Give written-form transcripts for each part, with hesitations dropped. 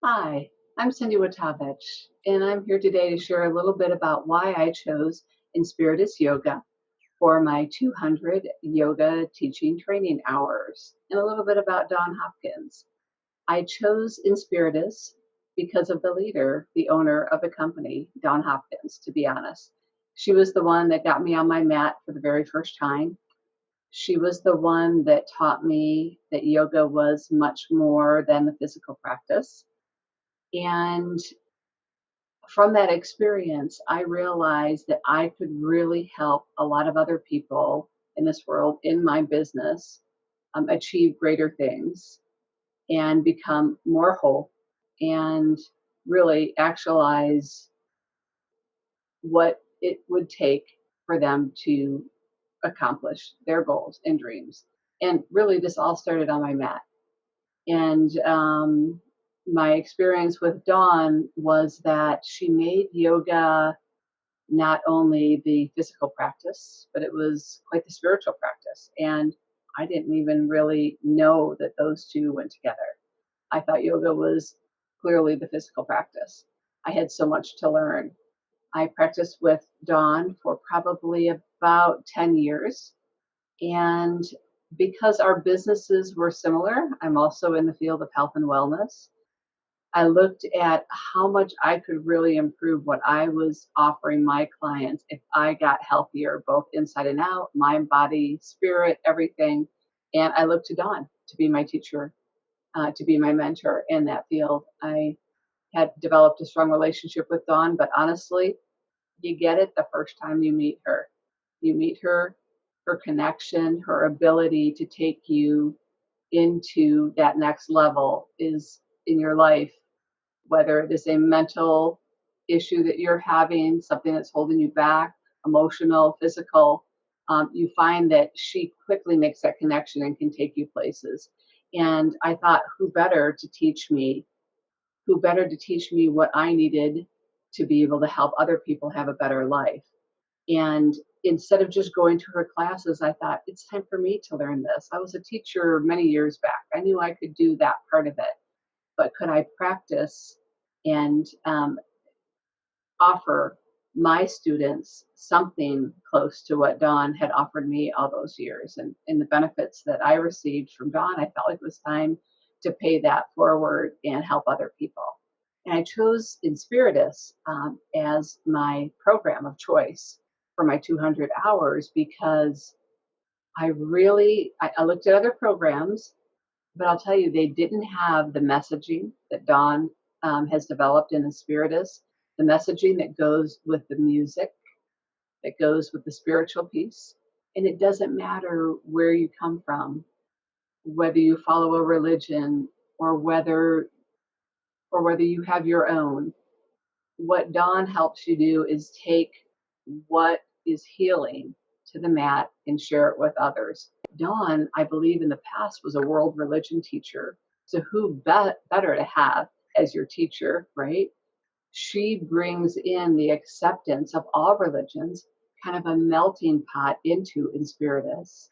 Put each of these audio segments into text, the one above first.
Hi, I'm Cindy Wojtowicz, and I'm here today to share a little bit about why I chose Inspiritus Yoga for my 200 yoga teaching training hours, and a little bit about Dawn Hopkins. I chose Inspiritus because of the leader, the owner of the company, Dawn Hopkins, to be honest. She was the one that got me on my mat for the very first time. She was the one that taught me that yoga was much more than the physical practice. And from that experience, I realized that I could really help a lot of other people in this world, in my business, achieve greater things and become more whole and really actualize what it would take for them to accomplish their goals and dreams. And really, this all started on my mat. And my experience with Dawn was that she made yoga not only the physical practice, but it was quite the spiritual practice. And I didn't even really know that those two went together. I thought yoga was clearly the physical practice. I had so much to learn. I practiced with Dawn for probably about 10 years. And because our businesses were similar, I'm also in the field of health and wellness. I looked at how much I could really improve what I was offering my clients if I got healthier, both inside and out, mind, body, spirit, everything. And I looked to Dawn to be my teacher, to be my mentor in that field. I had developed a strong relationship with Dawn, but honestly, you get it the first time you meet her. You meet her, her connection, her ability to take you into that next level is in your life, whether it is a mental issue that you're having, something that's holding you back, emotional, physical, you find that she quickly makes that connection and can take you places. And I thought, who better to teach me what I needed to be able to help other people have a better life. And instead of just going to her classes, I thought, it's time for me to learn this. I was a teacher many years back. I knew I could do that part of it, but could I practice and offer my students something close to what Dawn had offered me all those years? And the benefits that I received from Dawn, I felt like it was time to pay that forward and help other people. And I chose Inspiritus as my program of choice for my 200 hours because I looked at other programs, but I'll tell you, they didn't have the messaging that Dawn has developed in Inspiritus, the messaging that goes with the music, that goes with the spiritual piece. And it doesn't matter where you come from, whether you follow a religion or whether you have your own. What Dawn helps you do is take what is healing to the mat and share it with others. Dawn, I believe in the past, was a world religion teacher. So who better to have as your teacher, right? She brings in the acceptance of all religions, kind of a melting pot into Inspiritus,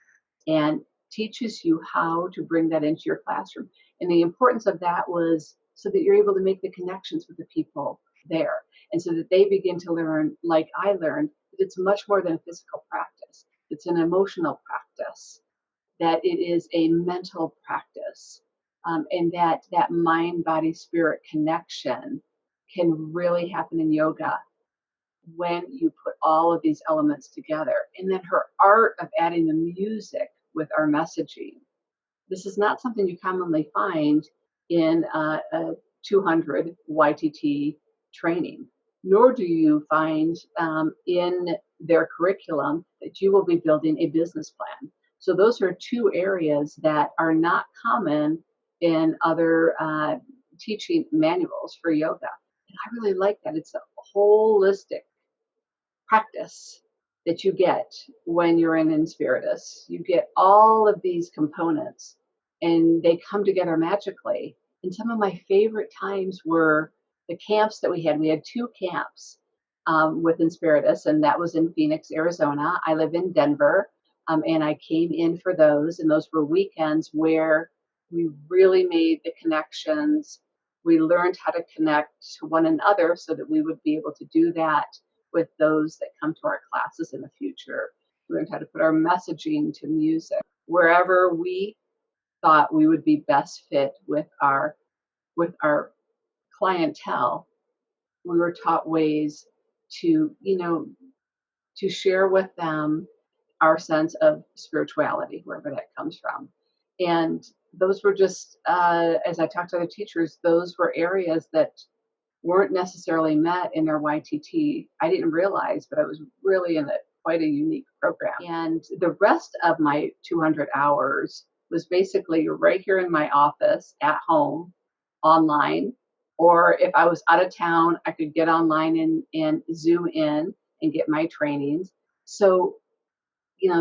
and teaches you how to bring that into your classroom. And the importance of that was so that you're able to make the connections with the people there. And so that they begin to learn, like I learned, that it's much more than a physical practice. It's an emotional practice, that it is a mental practice, and that mind, body, spirit connection can really happen in yoga when you put all of these elements together. And then her art of adding the music with our messaging. This is not something you commonly find in a 200 YTT training, nor do you find in their curriculum that you will be building a business plan. So those are two areas that are not common in other teaching manuals for yoga. And I really like that. It's a holistic practice that you get when you're in Inspiritus. You get all of these components and they come together magically. And some of my favorite times were the camps that we had. We had two camps with Inspiritus, and that was in Phoenix, Arizona. I live in Denver, and I came in for those, and those were weekends where we really made the connections we learned how to connect to one another so that we would be able to do that with those that come to our classes in the future. We learned how to put our messaging to music wherever we thought we would be best fit with our clientele. We were taught ways to, to share with them our sense of spirituality, wherever that comes from. And those were just, as I talked to other teachers, those were areas that weren't necessarily met in their YTT. I didn't realize, but I was really in quite a unique program. And the rest of my 200 hours was basically right here in my office, at home, online, or if I was out of town, I could get online and Zoom in and get my trainings. So,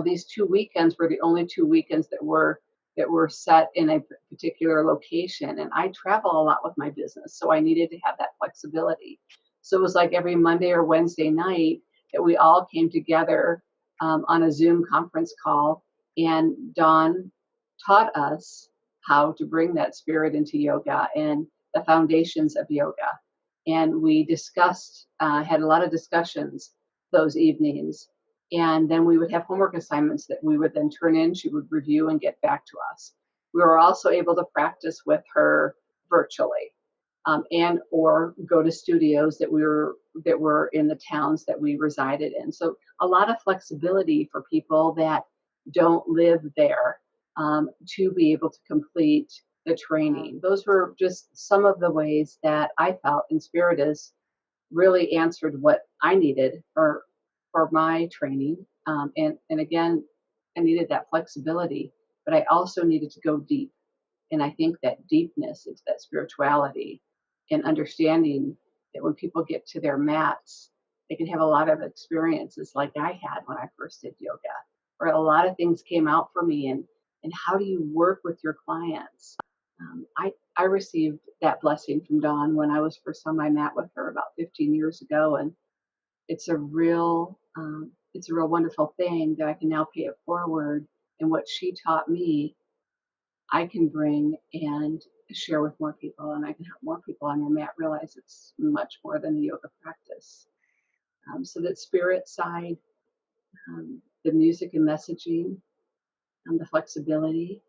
these 2 weekends were the only 2 weekends that were set in a particular location. And I travel a lot with my business, so I needed to have that flexibility. So it was like every Monday or Wednesday night that we all came together on a Zoom conference call, and Dawn taught us how to bring that spirit into yoga and the foundations of yoga. And we discussed, had a lot of discussions those evenings. And then we would have homework assignments that we would then turn in. She would review and get back to us. We were also able to practice with her virtually, and or go to studios that were in the towns that we resided in. So a lot of flexibility for people that don't live there, to be able to complete the training. Those were just some of the ways that I felt Inspiritus really answered what I needed for my training. And again, I needed that flexibility, but I also needed to go deep. And I think that deepness is that spirituality and understanding that when people get to their mats, they can have a lot of experiences like I had when I first did yoga, where a lot of things came out for me. And how do you work with your clients? I received that blessing from Dawn when I was first on my mat with her about 15 years ago, and it's a real wonderful thing that I can now pay it forward. And what she taught me, I can bring and share with more people, and I can help more people on your mat realize it's much more than the yoga practice. So that spirit side, the music and messaging, and the flexibility,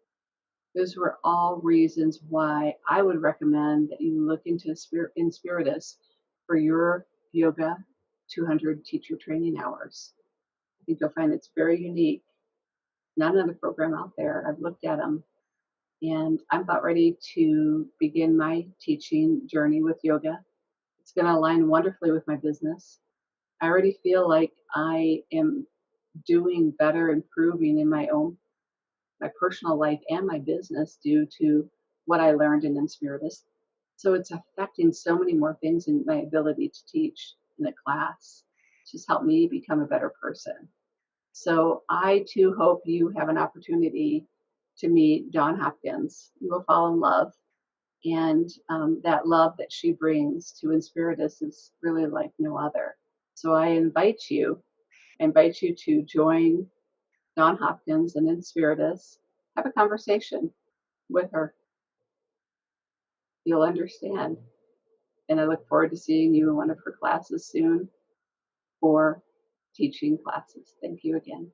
those were all reasons why I would recommend that you look into Inspiritus for your yoga 200 teacher training hours. I think you'll find it's very unique. Not another program out there. I've looked at them, and I'm about ready to begin my teaching journey with yoga. It's going to align wonderfully with my business. I already feel like I am doing better, improving in my personal life and my business due to what I learned in Inspiritus. So it's affecting so many more things in my ability to teach in a class. It's just helped me become a better person. So I too hope you have an opportunity to meet Dawn Hopkins. You will fall in love. And that love that she brings to Inspiritus is really like no other. So I invite you to join Dawn Hopkins and Inspiritus. Have a conversation with her. You'll understand. And I look forward to seeing you in one of her classes soon, or teaching classes. Thank you again.